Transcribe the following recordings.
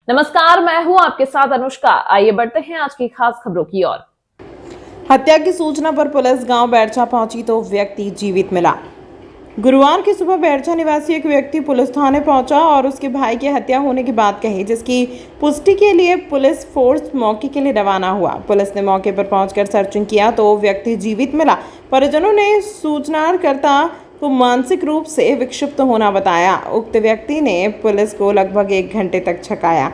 नमस्कार, मैं हूं आपके साथ अनुष्का। आइए बढ़ते हैं आज की खास खबरों की ओर। हत्या की सूचना पर पुलिस गांव बैरछा पहुंची तो व्यक्ति जीवित मिला। गुरुवार की सुबह बैरछा निवासी एक व्यक्ति पुलिस थाने पहुंचा और उसके भाई की हत्या होने की बात कही, जिसकी पुष्टि के लिए पुलिस फोर्स मौके के लिए रवाना हुआ। पुलिस ने मौके पर पहुंचकर सर्चिंग किया तो व्यक्ति जीवित मिला। परिजनों ने सूचनाकर्ता को मानसिक रूप से विक्षिप्त होना बताया। उक्त व्यक्ति ने पुलिस को लगभग 1 घंटे तक छकाया।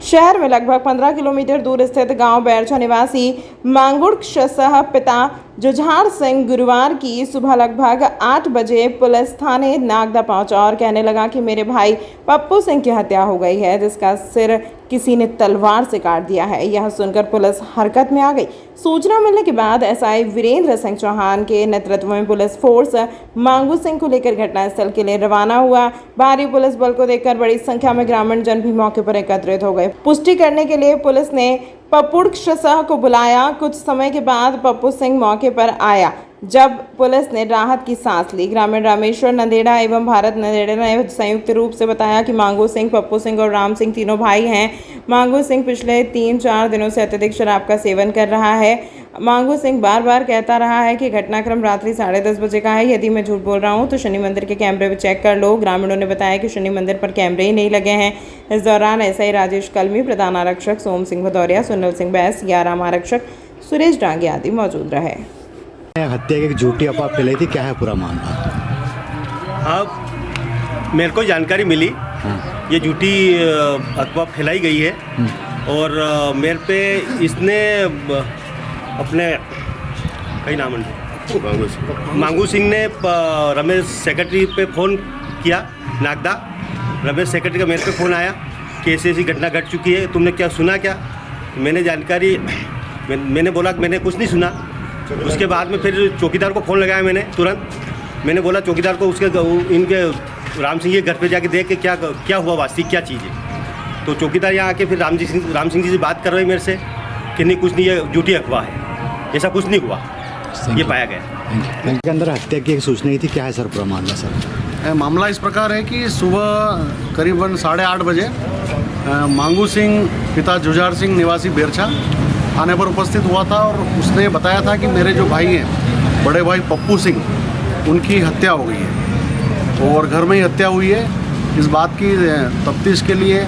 शहर में लगभग 15 किलोमीटर दूर स्थित गांव बैरछा निवासी मांगुड़ सह पिता जुझार सिंह गुरुवार की सुबह लगभग 8 बजे पुलिस थाने नागदा पहुंचा और कहने लगा कि मेरे भाई पप्पू सिंह की हत्या हो गई है, जिसका सिर किसी ने तलवार से काट दिया है। यह सुनकर पुलिस हरकत में आ गई। सूचना मिलने के बाद एसआई वीरेंद्र सिंह चौहान के नेतृत्व में पुलिस फोर्स मांगू सिंह को लेकर घटनास्थल के लिए रवाना हुआ। भारी पुलिस बल को देखकर बड़ी संख्या में ग्रामीण जन भी मौके पर एकत्रित हो गए। पुष्टि करने के लिए पुलिस ने पप्पू सह को बुलाया। कुछ समय के बाद पप्पू सिंह मौके पर आया। जब पुलिस ने राहत की सांस ली, ग्रामीण रामेश्वर नंदेड़ा एवं भारत नंदेड़ा ने संयुक्त रूप से बताया कि मांगू सिंह, पप्पू सिंह और राम सिंह तीनों भाई हैं। मांगू सिंह पिछले 3-4 दिनों से अत्यधिक शराब का सेवन कर रहा है। मांगू सिंह बार बार कहता रहा है कि घटनाक्रम रात्रि 10:30 बजे का है। यदि मैं झूठ बोल रहा हूं तो शनि मंदिर के कैमरे पर चेक कर लो। ग्रामीणों ने बताया कि शनि मंदिर पर कैमरे ही नहीं लगे हैं। इस दौरान एसआई राजेश कलमी, प्रधान आरक्षक सोम सिंह भदौरिया, सुनील सिंह बैस, याराम आरक्षक सुरेश डांगे आदि मौजूद रहे। हत्या की एक झूठी अफवाह फैलाई थी, क्या है पूरा मामला? हाँ, मेरे को जानकारी मिली। ये झूठी अफवाह फैलाई गई है और मेरे पे इसने अपने कई नाम मांगू सिंह ने रमेश सेक्रेटरी पे फ़ोन किया नागदा। रमेश सेक्रेटरी का मेरे पे फ़ोन आया कि ऐसी ऐसी घटना घट चुकी है, तुमने क्या सुना क्या? मैंने जानकारी मैंने बोला कि मैंने कुछ नहीं सुना। उसके बाद में फिर चौकीदार को फ़ोन लगाया मैंने तुरंत। मैंने बोला चौकीदार को उसके इनके राम सिंह के घर पे जाके देख के क्या हुआ, वास्तविक क्या चीज़ है। तो चौकीदार यहाँ आके फिर राम सिंह जी से बात कर रहे मेरे से कि नहीं कुछ नहीं, ये झूठी अफवाह है, ऐसा कुछ नहीं हुआ, ये पाया गया। इनके अंदर हत्या की एक सूचना ही थी, क्या है सर पूरा मामला? सर मामला इस प्रकार है कि सुबह करीबन 8:30 बजे मांगू सिंह पिता जुझार सिंह निवासी बैरछा थाने पर उपस्थित हुआ था और उसने बताया था कि मेरे जो भाई हैं, बड़े भाई पप्पू सिंह, उनकी हत्या हो गई है और घर में ही हत्या हुई है। इस बात की तफ्तीश के लिए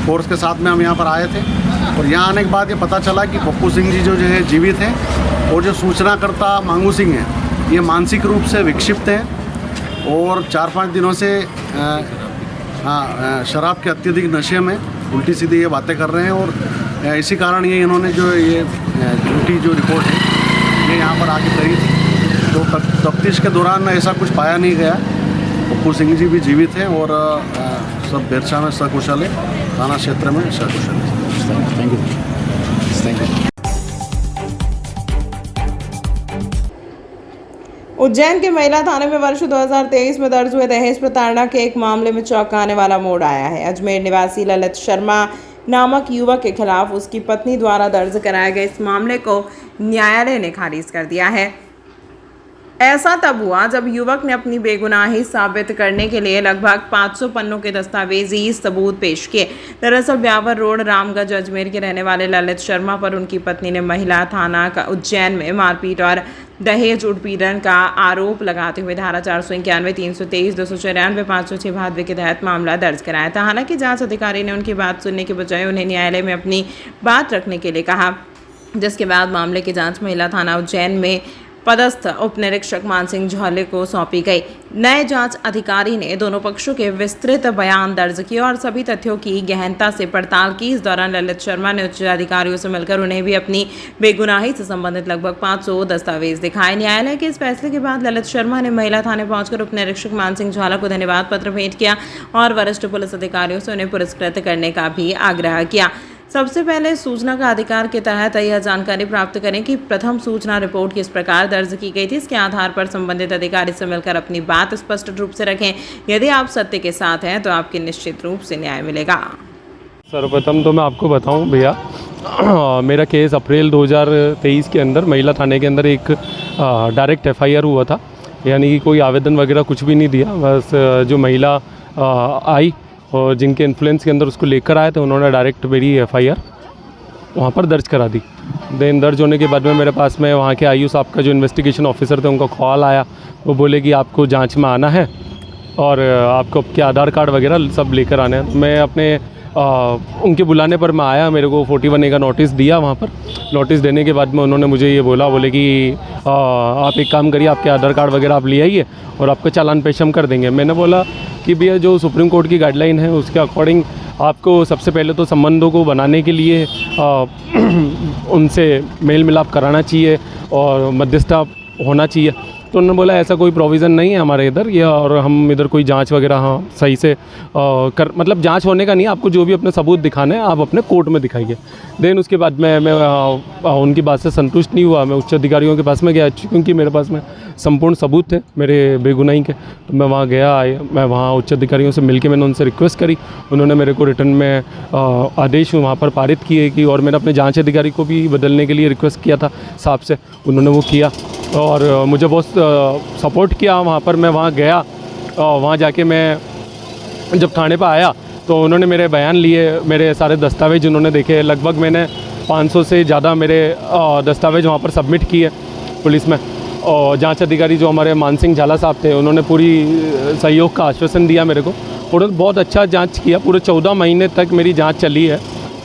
फोर्स के साथ में हम यहाँ पर आए थे और यहाँ आने के बाद ये पता चला कि पप्पू सिंह जी जो है जीवित हैं और जो सूचनाकर्ता मांगू सिंह हैं, ये मानसिक रूप से विक्षिप्त हैं और 4-5 दिनों से शराब के अत्यधिक नशे में उल्टी सीधी ये बातें कर रहे हैं और इसी कारण ये इन्होंने जो ये झूठी जो रिपोर्ट है ये यहाँ पर आके करी थी। तो तफ्तीश के दौरान ऐसा कुछ पाया नहीं गया। पप्पू सिंह जी भी जीवित हैं और सब बैरछा में सकुशल है, थाना क्षेत्र में सकुशल है। Thank you. उज्जैन के महिला थाने में वर्ष 2023 में दर्ज हुए दहेज प्रताड़ना के एक मामले में चौंकाने वाला मोड़ आया है। अजमेर निवासी ललित शर्मा नामक युवक के खिलाफ उसकी पत्नी द्वारा दर्ज कराए गए इस मामले को न्यायालय ने खारिज कर दिया है। ऐसा तब हुआ जब युवक ने अपनी बेगुनाही साबित करने के लिए लगभग 500 पन्नों के दस्तावेजी सबूत पेश किए। दरअसल ब्यावर रोड रामगंज अजमेर के रहने वाले ललित शर्मा पर उनकी पत्नी ने महिला थाना का उज्जैन में मारपीट और दहेज उत्पीड़न का आरोप लगाते हुए धारा 491, 323, 294, 506 भादवे के तहत मामला दर्ज कराया था। हालांकि जांच अधिकारी ने उनकी बात सुनने के बजाय उन्हें न्यायालय में अपनी बात रखने के लिए कहा, जिसके बाद मामले की जांच महिला थाना उज्जैन में पदस्थ उप निरीक्षक मानसिंह झौले को सौंपी गई। नए जांच अधिकारी ने दोनों पक्षों के विस्तृत बयान दर्ज किए और सभी तथ्यों की गहनता से पड़ताल की। इस दौरान ललित शर्मा ने उच्च अधिकारियों से मिलकर उन्हें भी अपनी बेगुनाही से संबंधित लगभग 500 दस्तावेज दिखाए। न्यायालय के इस फैसले के बाद ललित शर्मा ने महिला थाने पहुंचकर उप निरीक्षक मानसिंह झौला को धन्यवाद पत्र भेंट किया और वरिष्ठ पुलिस अधिकारियों से उन्हें पुरस्कृत करने का भी आग्रह किया। सबसे पहले सूचना का अधिकार के तहत यह जानकारी प्राप्त करें कि प्रथम सूचना रिपोर्ट किस प्रकार दर्ज की गई थी। इसके आधार पर संबंधित अधिकारी से मिलकर अपनी बात स्पष्ट रूप से रखें। यदि आप सत्य के साथ हैं तो आपके निश्चित रूप से न्याय मिलेगा। सर्वप्रथम तो मैं आपको बताऊं भैया, मेरा केस अप्रैल 2023 के अंदर महिला थाने के अंदर एक डायरेक्ट FIR हुआ था, यानी कि कोई आवेदन वगैरह कुछ भी नहीं दिया। बस जो महिला आई और जिनके इन्फ्लुएंस के अंदर उसको लेकर आए थे उन्होंने डायरेक्ट मेरी FIR वहाँ पर दर्ज करा दी। देन दर्ज होने के बाद में मेरे पास में वहाँ के IU साहब का जो इन्वेस्टिगेशन ऑफिसर थे उनका कॉल आया। वो बोले कि आपको जांच में आना है और आपको आपके आधार कार्ड वगैरह सब लेकर आने हैं। मैं अपने उनके बुलाने पर मैं आया, मेरे को 41A का नोटिस दिया। वहाँ पर नोटिस देने के बाद में उन्होंने मुझे ये बोले कि आप एक काम करिए, आपके आधार कार्ड वगैरह आप ले आइए और आपका चालान पेश हम कर देंगे। मैंने बोला कि भैया जो सुप्रीम कोर्ट की गाइडलाइन है उसके अकॉर्डिंग आपको सबसे पहले तो संबंधों को बनाने के लिए उनसे मेल मिलाप कराना चाहिए और मध्यस्थता होना चाहिए। तो उन्होंने बोला ऐसा कोई प्रोविज़न नहीं है हमारे इधर, या और हम इधर कोई जांच वगैरह हाँ सही से मतलब जांच होने का नहीं, आपको जो भी अपने सबूत दिखाने हैं आप अपने कोर्ट में दिखाइए। देन उसके बाद मैं उनकी बात से संतुष्ट नहीं हुआ, मैं उच्च अधिकारियों के पास में गया क्योंकि मेरे पास में संपूर्ण सबूत थे मेरे बेगुनाही के। तो मैं वहाँ गया, मैं वहाँ उच्च अधिकारियों से मिलके मैंने उनसे रिक्वेस्ट करी। उन्होंने मेरे को रिटर्न में आदेश वहाँ पर पारित किए कि, और मैंने अपने जाँच अधिकारी को भी बदलने के लिए रिक्वेस्ट किया था साहब से, उन्होंने वो किया और मुझे बहुत सपोर्ट किया। वहाँ पर मैं वहाँ गया, वहाँ जाके मैं जब थाने पर आया तो उन्होंने मेरे बयान लिए, मेरे सारे दस्तावेज उन्होंने देखे। लगभग मैंने 500 से ज़्यादा मेरे दस्तावेज वहाँ पर सबमिट किए पुलिस में। और जांच अधिकारी जो हमारे मान सिंह झाला साहब थे उन्होंने पूरी सहयोग का आश्वासन दिया मेरे को। उन्होंने बहुत अच्छा जांच किया, पूरे 14 महीने तक मेरी जांच चली है।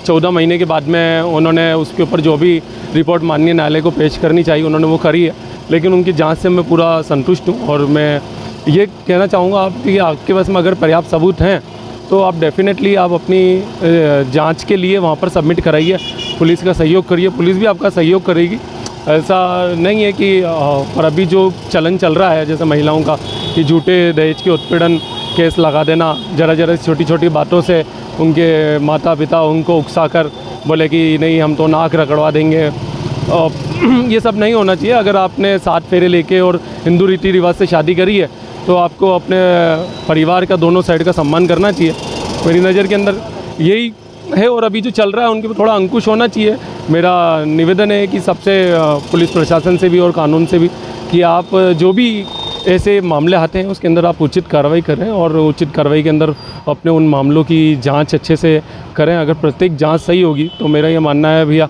14 महीने के बाद में उन्होंने उसके ऊपर जो भी रिपोर्ट माननीय न्यायालय को पेश करनी चाहिए उन्होंने वो करी है। लेकिन उनकी जांच से मैं पूरा संतुष्ट हूँ और मैं ये कहना चाहूँगा आप कि आपके पास में अगर पर्याप्त सबूत हैं तो आप डेफिनेटली आप अपनी जांच के लिए वहाँ पर सबमिट कराइए, पुलिस का सहयोग करिए, पुलिस भी आपका सहयोग करेगी। ऐसा नहीं है कि पर अभी जो चलन चल रहा है जैसे महिलाओं का कि झूठे दहेज के उत्पीड़न केस लगा देना, ज़रा छोटी छोटी बातों से उनके माता पिता उनको उकसाकर बोले कि नहीं हम तो नाक रगड़वा देंगे, ये सब नहीं होना चाहिए। अगर आपने 7 फेरे लेके और हिंदू रीति रिवाज से शादी करी है तो आपको अपने परिवार का दोनों साइड का सम्मान करना चाहिए। मेरी नज़र के अंदर यही है और अभी जो चल रहा है उनके पर थोड़ा अंकुश होना चाहिए। मेरा निवेदन है कि सबसे पुलिस प्रशासन से भी और कानून से भी कि आप जो भी ऐसे मामले आते हैं उसके अंदर आप उचित कार्रवाई करें और उचित कार्रवाई के अंदर अपने उन मामलों की जांच अच्छे से करें। अगर प्रत्येक जांच सही होगी तो मेरा ये मानना है भैया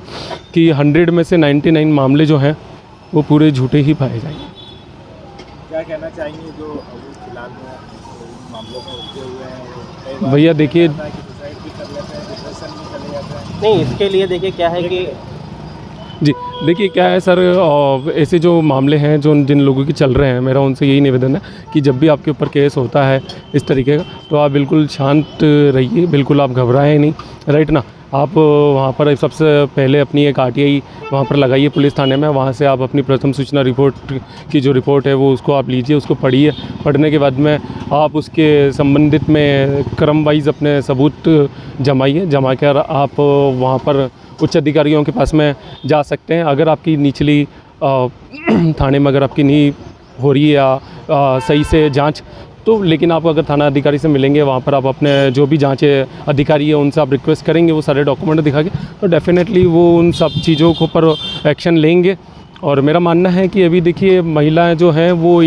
कि 100 में से 99 मामले जो हैं वो पूरे झूठे ही पाए जाएंगे। क्या कहना चाहेंगे जो अभी फिलहाल में मामलों में उलझे हुए हैं? भैया देखिए, सुसाइड भी कर लेते हैं, डिप्रेशन भी चले जाते हैं। नहीं, इसके लिए देखिए क्या है कि जी देखिए क्या है सर, ऐसे जो मामले हैं जो जिन लोगों के चल रहे हैं, मेरा उनसे यही निवेदन है कि जब भी आपके ऊपर केस होता है इस तरीके का तो आप बिल्कुल शांत रहिए, बिल्कुल आप घबराएं नहीं, राइट ना। आप वहाँ पर सबसे पहले अपनी एक RTI वहाँ पर लगाइए पुलिस थाने में, वहाँ से आप अपनी प्रथम सूचना रिपोर्ट की जो रिपोर्ट है वो उसको आप लीजिए, उसको पढ़िए। पढ़ने के बाद में आप उसके संबंधित में क्रम वाइज अपने सबूत जमा कर आप वहाँ पर उच्च अधिकारियों के पास में जा सकते हैं। अगर आपकी निचली थाने में अगर आपकी नहीं हो रही है या सही से जांच तो, लेकिन आप अगर थाना अधिकारी से मिलेंगे वहाँ पर आप अपने जो भी जांच अधिकारी है उनसे आप रिक्वेस्ट करेंगे, वो सारे डॉक्यूमेंट दिखा के तो डेफिनेटली वो उन सब चीज़ों को पर एक्शन लेंगे। और मेरा मानना है कि अभी देखिए महिलाएं जो हैं वो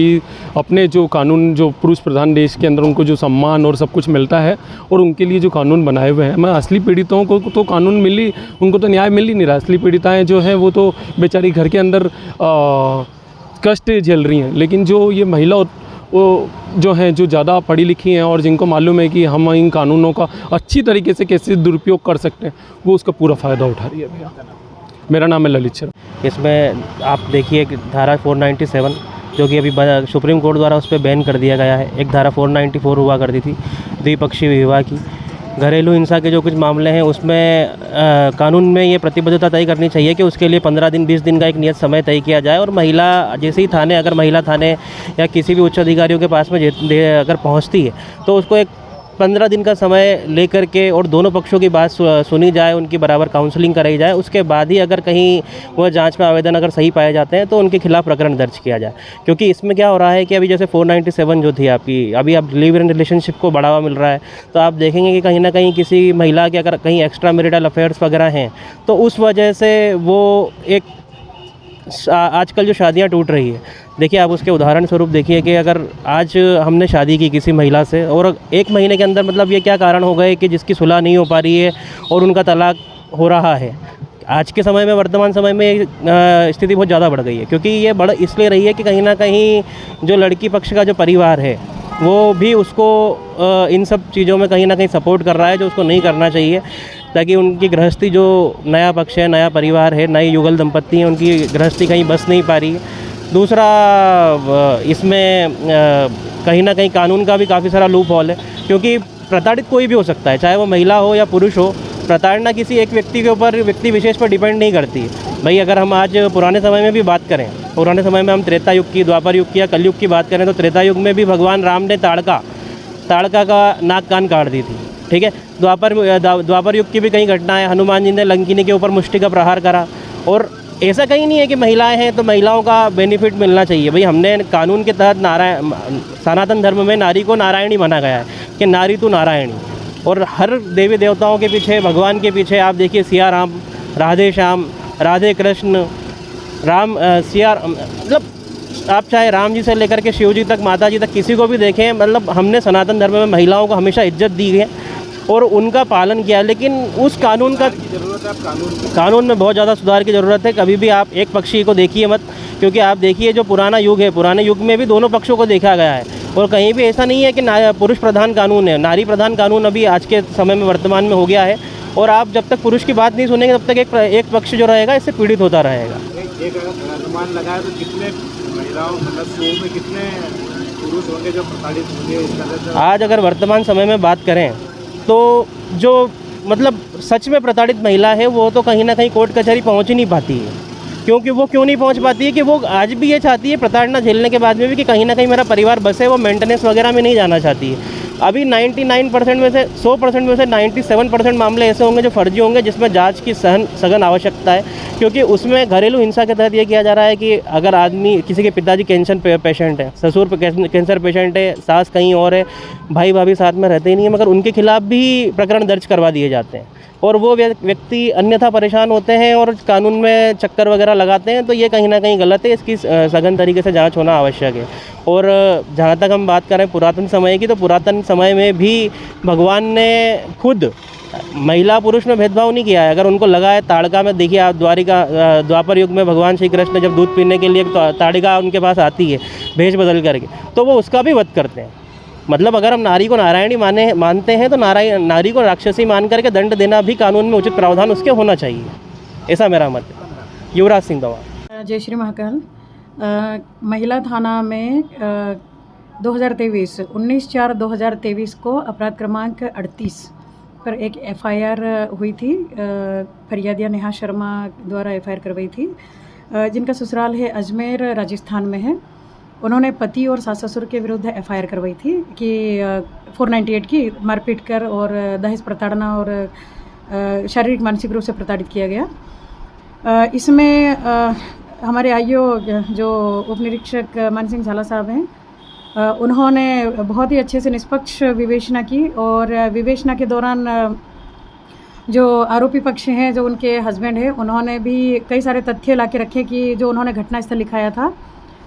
अपने जो कानून जो पुरुष प्रधान देश के अंदर उनको जो सम्मान और सब कुछ मिलता है और उनके लिए जो कानून बनाए हुए हैं, मैं असली पीड़ितों को तो कानून उनको तो न्याय मिल ही नहीं रहा। असली पीड़िताएं जो हैं वो तो बेचारी घर के अंदर कष्ट झेल रही हैं। लेकिन जो ये महिला वो जो हैं जो ज़्यादा पढ़ी लिखी हैं और जिनको मालूम है कि हम इन कानूनों का अच्छी तरीके से कैसे दुरुपयोग कर सकते हैं, वो उसका पूरा फ़ायदा उठा रही है। भैया मेरा नाम है ललित शर्मा। इसमें आप देखिए धारा 497 जो कि अभी सुप्रीम कोर्ट द्वारा उस पर बैन कर दिया गया है। एक धारा 494 हुआ करती थी द्विपक्षीय विवाह की, घरेलू हिंसा के जो कुछ मामले हैं उसमें कानून में ये प्रतिबद्धता तय करनी चाहिए कि उसके लिए 15 दिन 20 दिन का एक नियत समय तय किया जाए और महिला जैसे ही थाने अगर महिला थाने या किसी भी उच्च अधिकारियों के पास में अगर पहुंचती है तो उसको एक 15 दिन का समय लेकर के और दोनों पक्षों की बात सुनी जाए, उनकी बराबर काउंसलिंग कराई जाए। उसके बाद ही अगर कहीं वह जांच में आवेदन अगर सही पाए जाते हैं तो उनके खिलाफ प्रकरण दर्ज किया जाए। क्योंकि इसमें क्या हो रहा है कि अभी जैसे 497 जो थी आपकी, अभी अब लिव इन रिलेशनशिप को बढ़ावा मिल रहा है तो आप देखेंगे कि कहीं ना कहीं किसी महिला के अगर कहीं एक्स्ट्रा मैरिटल अफेयर्स वगैरह हैं तो उस वजह से वो एक आजकल जो शादियां टूट रही है देखिए आप उसके उदाहरण स्वरूप देखिए कि अगर आज हमने शादी की किसी महिला से और 1 महीने के अंदर मतलब ये क्या कारण हो गए कि जिसकी सुलह नहीं हो पा रही है और उनका तलाक हो रहा है। आज के समय में, वर्तमान समय में स्थिति बहुत ज़्यादा बढ़ गई है, क्योंकि ये बढ़ इसलिए रही है कि कहीं ना कहीं जो लड़की पक्ष का जो परिवार है वो भी उसको इन सब चीज़ों में कहीं ना कहीं सपोर्ट कर रहा है, जो उसको नहीं करना चाहिए, ताकि उनकी गृहस्थी, जो नया पक्ष है, नया परिवार है, नई युगल दंपत्ति हैं, उनकी गृहस्थी कहीं बस नहीं पा रही है। दूसरा, इसमें कहीं ना कहीं कानून का भी काफ़ी सारा लूप होल है, क्योंकि प्रताड़ित कोई भी हो सकता है, चाहे वो महिला हो या पुरुष हो। प्रताड़ना किसी एक व्यक्ति के ऊपर, व्यक्ति विशेष पर डिपेंड नहीं करती भाई। अगर हम आज पुराने समय में भी बात करें, पुराने समय में हम त्रेता युग की, द्वापर युग की या कलयुग की बात करें, तो त्रेता युग में भी भगवान राम ने ताड़का का नाक कान काट दी थी, ठीक है। द्वापर युग की भी कई घटनाएं, हनुमान जी ने लंकिनी के ऊपर मुष्टि का प्रहार करा। और ऐसा कहीं नहीं है कि महिलाएं हैं तो महिलाओं का बेनिफिट मिलना चाहिए भाई। हमने कानून के तहत सनातन धर्म में नारी को नारायणी माना गया है कि नारी तू नारायणी। और हर देवी देवताओं के पीछे, भगवान के पीछे आप देखिए सिया राम, राधे श्याम, राधे कृष्ण, राम सिया, मतलब आप चाहे राम जी से लेकर के शिव जी तक, माता जी तक, किसी को भी देखें, मतलब हमने सनातन धर्म में महिलाओं को हमेशा इज्जत दी है और उनका पालन किया। लेकिन उस कानून का जरूरत है, आप कानून में बहुत ज़्यादा सुधार की ज़रूरत है। कभी भी आप एक पक्षी को देखिए मत, क्योंकि आप देखिए जो पुराना युग है, पुराने युग में भी दोनों पक्षों को देखा गया है और कहीं भी ऐसा नहीं है कि पुरुष प्रधान कानून है। नारी प्रधान कानून अभी आज के समय में, वर्तमान में हो गया है। और आप जब तक पुरुष की बात नहीं सुनेंगे तब तक एक पक्ष जो रहेगा इससे पीड़ित होता रहेगा। एक अनुमान लगाए तो कितने महिलाओं, मतलब 100 में कितने पुरुष होंगे जो प्रताड़ित होंगे इस तरह से? आज अगर वर्तमान समय में बात करें तो जो मतलब सच में प्रताड़ित महिला है वो तो कहीं ना कहीं कोर्ट कचहरी पहुंच ही नहीं पाती है। क्योंकि वो क्यों नहीं पहुंच पाती है कि वो आज भी ये चाहती है, प्रताड़ना झेलने के बाद में भी, कि कहीं ना कहीं मेरा परिवार बसे, वो मेंटेनेंस वगैरह में नहीं जाना चाहती है। अभी 99% में से, 100% में से 97% मामले ऐसे होंगे जो फर्जी होंगे, जिसमें जांच की सघन आवश्यकता है। क्योंकि उसमें घरेलू हिंसा के तहत ये किया जा रहा है कि अगर आदमी, किसी के पिताजी कैंसर पेशेंट है, ससुर कैंसर पेशेंट है, सास कहीं और है, भाई भाभी साथ में रहते ही नहीं है, मगर उनके खिलाफ भी प्रकरण दर्ज करवा दिए जाते हैं और वो व्यक्ति अन्यथा परेशान होते हैं और कानून में चक्कर वगैरह लगाते हैं। तो ये कहीं ना कहीं गलत है, इसकी सघन तरीके से जांच होना आवश्यक है। और जहाँ तक हम बात करें पुरातन समय की, तो पुरातन समय में भी भगवान ने खुद महिला पुरुष में भेदभाव नहीं किया है। अगर उनको लगा है, ताड़का में देखिए आप, द्वापर युग में भगवान श्री कृष्ण जब दूध पीने के लिए ताड़िका उनके पास आती है भेष बदल करके, तो वो उसका भी वध करते हैं। मतलब अगर हम नारी को नारायणी मानते हैं तो नारी को राक्षसी मान करके दंड देना भी कानून में उचित प्रावधान उसके होना चाहिए, ऐसा मेरा मत है। युवराज सिंह दवा। जय श्री महाकाल। महिला थाना में 19/4/2023 को अपराध क्रमांक 38 पर एक FIR हुई थी। फरियादिया नेहा शर्मा द्वारा FIR करवाई थी, जिनका ससुराल है अजमेर, राजस्थान में है। उन्होंने पति और सास ससुर के विरुद्ध FIR करवाई थी कि 498 की मारपीट कर और दहेज प्रताड़ना और शारीरिक मानसिक रूप से प्रताड़ित किया गया। इसमें हमारे IO जो उप निरीक्षक मान सिंह झाला साहब हैं, उन्होंने बहुत ही अच्छे से निष्पक्ष विवेचना की और विवेचना के दौरान जो आरोपी पक्ष हैं, जो उनके हस्बैंड हैं, उन्होंने भी कई सारे तथ्य ला के रखे कि जो उन्होंने घटनास्थल लिखाया था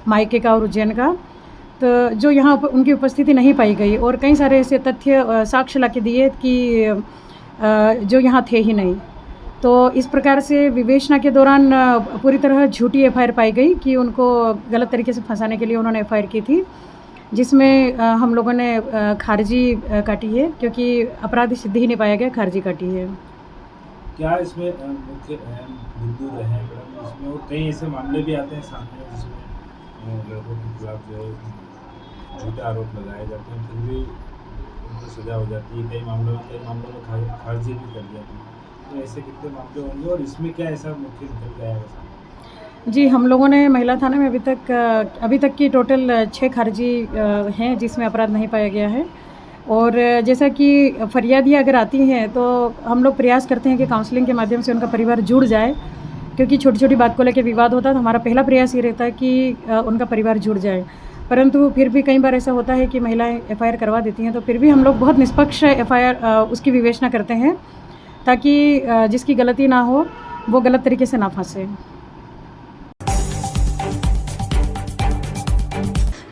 मायके का और उज्जैन का, तो जो यहाँ उनकी उपस्थिति नहीं पाई गई और कई सारे ऐसे तथ्य साक्ष्य ला के दिए कि जो यहाँ थे ही नहीं। तो इस प्रकार से विवेचना के दौरान पूरी तरह झूठी FIR पाई गई कि उनको गलत तरीके से फंसाने के लिए उन्होंने FIR की थी, जिसमें हम लोगों ने खारिजी काटी है, क्योंकि अपराधी सिद्ध ही नहीं पाया गया, खारिजी काटी है। क्या इसमें मुख्य अहम बिंदु रहे हैं इसमें, और कई ऐसे मामले भी आते हैं सामने जिसमें लोगों के खिलाफ जो है झूठे आरोप लगाए जाते हैं, फिर भी उनको सजा हो जाती है। कई मामलों में खारिजी भी कर दिया। तो ऐसे कितने मामले होंगे और इसमें क्या ऐसा मुख्य निकल के आएगा? जी, हम लोगों ने महिला थाने में अभी तक की टोटल 6 खारिजी हैं जिसमें अपराध नहीं पाया गया है। और जैसा कि फरियादियाँ अगर आती हैं तो हम लोग प्रयास करते हैं कि काउंसलिंग के माध्यम से उनका परिवार जुड़ जाए, क्योंकि छोटी छोटी बात को लेकर विवाद होता है। तो हमारा पहला प्रयास ये रहता है कि उनका परिवार जुड़ जाए, परंतु फिर भी कई बार ऐसा होता है कि महिलाएं FIR करवा देती हैं। तो फिर भी हम लोग बहुत निष्पक्ष FIR उसकी विवेचना करते हैं, ताकि जिसकी गलती ना हो वो गलत तरीके से ना फंसे।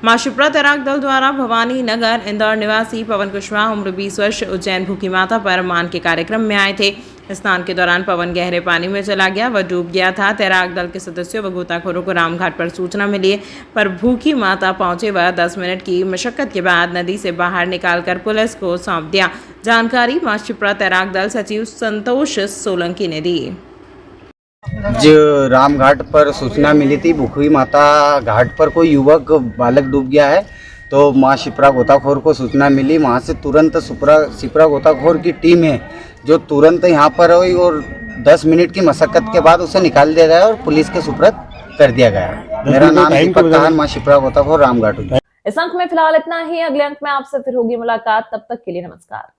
मां शिप्रा तैराक दल द्वारा भवानी नगर इंदौर निवासी पवन कुशवाहा उम्र 20 वर्ष उज्जैन भूखी माता पर मान के कार्यक्रम में आए थे। स्नान के दौरान पवन गहरे पानी में चला गया, वह डूब गया था। तैराक दल के सदस्यों व गोताखोरों को रामघाट पर सूचना मिली पर भूखी माता पहुंचे। वह 10 मिनट की मशक्कत के बाद नदी से बाहर निकालकर पुलिस को सौंप दिया। जानकारी मां शिप्रा तैराक दल सचिव संतोष सोलंकी ने दी। जो रामघाट पर सूचना मिली थी भूखी माता घाट पर कोई युवक बालक डूब गया है, तो मां शिप्रा गोताखोर को सूचना मिली। वहाँ से तुरंत शिप्रा गोताखोर की टीम है जो तुरंत यहाँ पर आई और 10 मिनट की मशक्कत के बाद उसे निकाल दिया गया और पुलिस के सुपुर्द कर दिया गया। मेरा नाम दीपक ताहन, मां शिप्रा गोताखोर, रामघाट। इस अंक में फिलहाल इतना ही। अगले अंक में आपसे फिर होगी मुलाकात, तब तक के लिए नमस्कार।